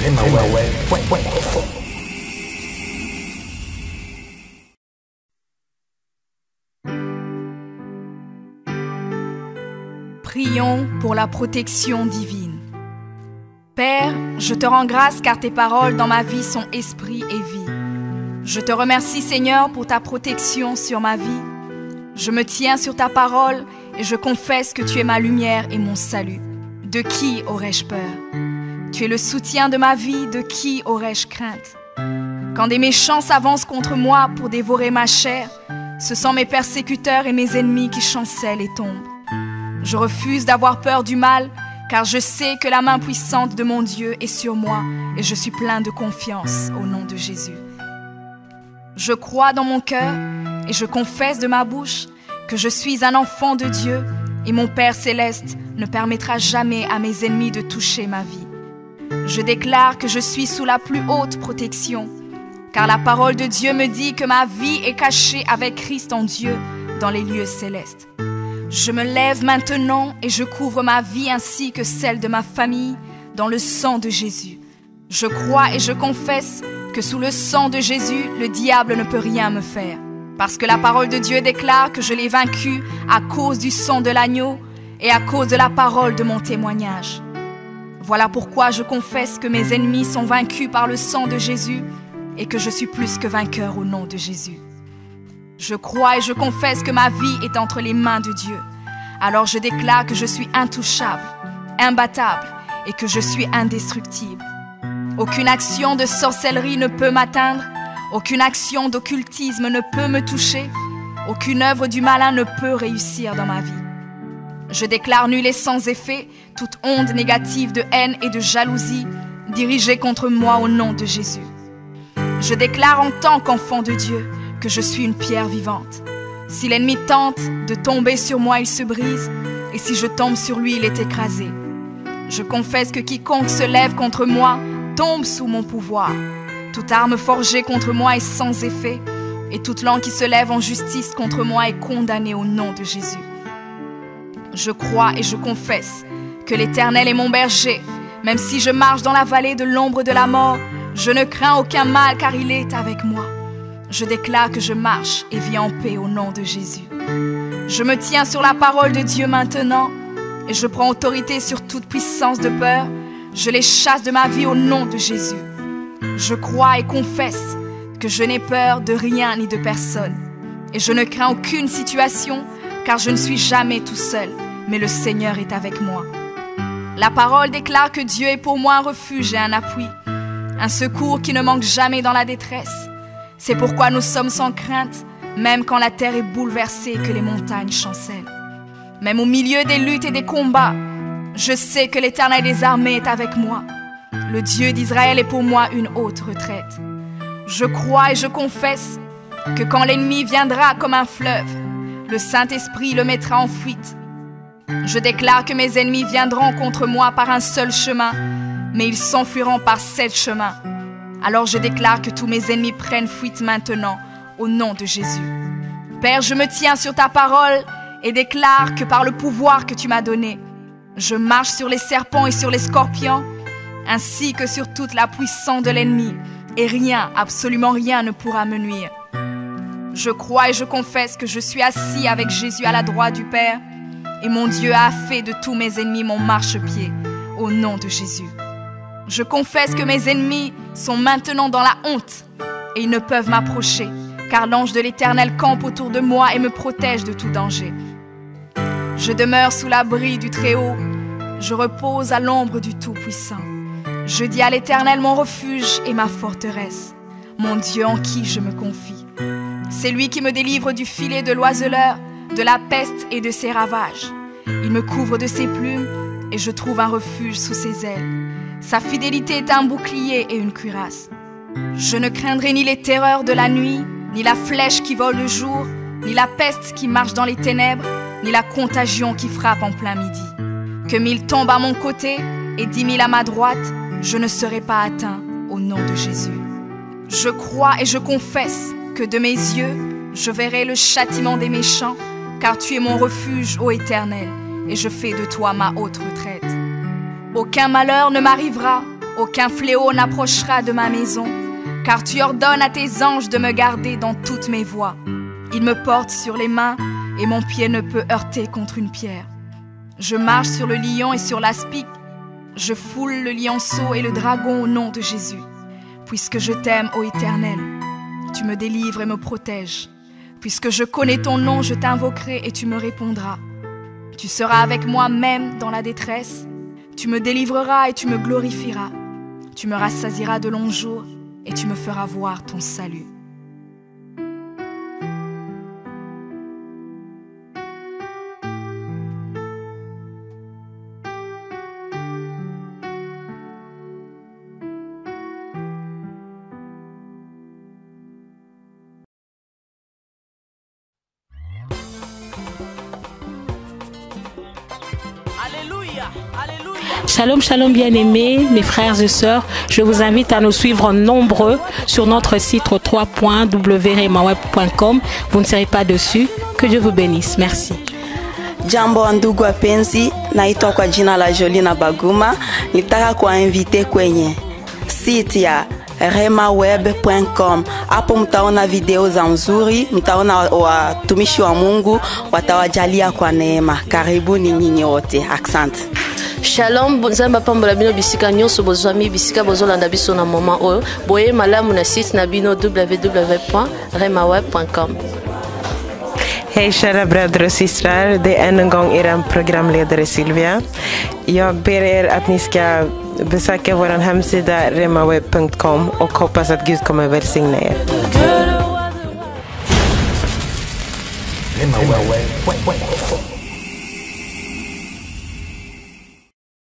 RemaWeb.com. Prions pour la protection divine. Père, je te rends grâce car tes paroles dans ma vie sont esprit et vie. Je te remercie Seigneur pour ta protection sur ma vie. Je me tiens sur ta parole et je confesse que tu es ma lumière et mon salut. De qui aurais-je peur? Tu es le soutien de ma vie, de qui aurais-je crainte? Quand des méchants s'avancent contre moi pour dévorer ma chair, ce sont mes persécuteurs et mes ennemis qui chancellent et tombent. Je refuse d'avoir peur du mal, car je sais que la main puissante de mon Dieu est sur moi et je suis plein de confiance au nom de Jésus. Je crois dans mon cœur et je confesse de ma bouche que je suis un enfant de Dieu et mon Père céleste ne permettra jamais à mes ennemis de toucher ma vie. Je déclare que je suis sous la plus haute protection, car la parole de Dieu me dit que ma vie est cachée avec Christ en Dieu dans les lieux célestes. Je me lève maintenant et je couvre ma vie ainsi que celle de ma famille dans le sang de Jésus. Je crois et je confesse que sous le sang de Jésus, le diable ne peut rien me faire, parce que la parole de Dieu déclare que je l'ai vaincu à cause du sang de l'agneau et à cause de la parole de mon témoignage. Voilà pourquoi je confesse que mes ennemis sont vaincus par le sang de Jésus et que je suis plus que vainqueur au nom de Jésus. Je crois et je confesse que ma vie est entre les mains de Dieu. Alors je déclare que je suis intouchable, imbattable et que je suis indestructible. Aucune action de sorcellerie ne peut m'atteindre, aucune action d'occultisme ne peut me toucher, aucune œuvre du malin ne peut réussir dans ma vie. Je déclare nul et sans effet toute onde négative de haine et de jalousie dirigée contre moi au nom de Jésus. Je déclare en tant qu'enfant de Dieu que je suis une pierre vivante. Si l'ennemi tente de tomber sur moi, il se brise, et si je tombe sur lui, il est écrasé. Je confesse que quiconque se lève contre moi tombe sous mon pouvoir. Toute arme forgée contre moi est sans effet, et toute langue qui se lève en justice contre moi est condamnée au nom de Jésus. Je crois et je confesse que l'Éternel est mon berger. Même si je marche dans la vallée de l'ombre de la mort, je ne crains aucun mal car il est avec moi. Je déclare que je marche et vis en paix au nom de Jésus. Je me tiens sur la parole de Dieu maintenant et je prends autorité sur toute puissance de peur. Je les chasse de ma vie au nom de Jésus. Je crois et confesse que je n'ai peur de rien ni de personne. Et je ne crains aucune situation car je ne suis jamais tout seul, mais le Seigneur est avec moi. La parole déclare que Dieu est pour moi un refuge et un appui, un secours qui ne manque jamais dans la détresse. C'est pourquoi nous sommes sans crainte, même quand la terre est bouleversée et que les montagnes chancellent. Même au milieu des luttes et des combats, je sais que l'Éternel des armées est avec moi. Le Dieu d'Israël est pour moi une haute retraite. Je crois et je confesse que quand l'ennemi viendra comme un fleuve, le Saint-Esprit le mettra en fuite. Je déclare que mes ennemis viendront contre moi par un seul chemin, mais ils s'enfuiront par 7 chemins. Alors je déclare que tous mes ennemis prennent fuite maintenant, au nom de Jésus. Père, je me tiens sur ta parole et déclare que par le pouvoir que tu m'as donné, je marche sur les serpents et sur les scorpions, ainsi que sur toute la puissance de l'ennemi, et rien, absolument rien ne pourra me nuire. Je crois et je confesse que je suis assis avec Jésus à la droite du Père, et mon Dieu a fait de tous mes ennemis mon marchepied, au nom de Jésus. Je confesse que mes ennemis sont maintenant dans la honte, et ils ne peuvent m'approcher, car l'ange de l'Éternel campe autour de moi et me protège de tout danger. Je demeure sous l'abri du Très-Haut, je repose à l'ombre du Tout-Puissant. Je dis à l'Éternel mon refuge et ma forteresse, mon Dieu en qui je me confie. C'est lui qui me délivre du filet de l'oiseleur, de la peste et de ses ravages. Il me couvre de ses plumes et je trouve un refuge sous ses ailes. Sa fidélité est un bouclier et une cuirasse. Je ne craindrai ni les terreurs de la nuit, ni la flèche qui vole le jour, ni la peste qui marche dans les ténèbres, ni la contagion qui frappe en plein midi. Que 1000 tombent à mon côté et 10 000 à ma droite, je ne serai pas atteint au nom de Jésus. Je crois et je confesse que de mes yeux, je verrai le châtiment des méchants, car tu es mon refuge, ô Éternel, et je fais de toi ma haute retraite. Aucun malheur ne m'arrivera, Aucun fléau n'approchera de ma maison, car tu ordonnes à tes anges de me garder dans toutes mes voies. Ils me portent sur les mains et mon pied ne peut heurter contre une pierre. Je marche sur le lion et sur l'aspic. Je foule le lionceau et le dragon au nom de Jésus. Puisque je t'aime, ô Éternel, tu me délivres et me protèges. Puisque je connais ton nom, je t'invoquerai et tu me répondras. Tu seras avec moi même dans la détresse. Tu me délivreras et tu me glorifieras. Tu me rassasieras de longs jours et tu me feras voir ton salut. Shalom, shalom bien-aimés, mes frères et sœurs. Je vous invite à nous suivre nombreux sur notre site www.remaweb.com. Vous ne serez pas dessus. Que Dieu vous bénisse. Merci. Jambo ndugu wapenzi, naitwa kwa jina la Jolina Baguma. Nitaka kuwainvite kwenye site ya remaweb.com. Hapo mtaona video za nzuri, mtaona watumishi wa Mungu watawajalia kwa neema. Karibuni nyinyi wote. Asante. Shalom, bonzamba pambola bino bisika nyonso bozwami bisika bozolanda biso na moment oyo. Boye malamu na site na bino www.remaweb.com. Hej kära bröder och systrar, det är än en gång er programledare Silvia. Jag ber er att ni ska besöka vår hemsida remaweb.com och hoppas att Gud kommer välsigna er. Remaweb.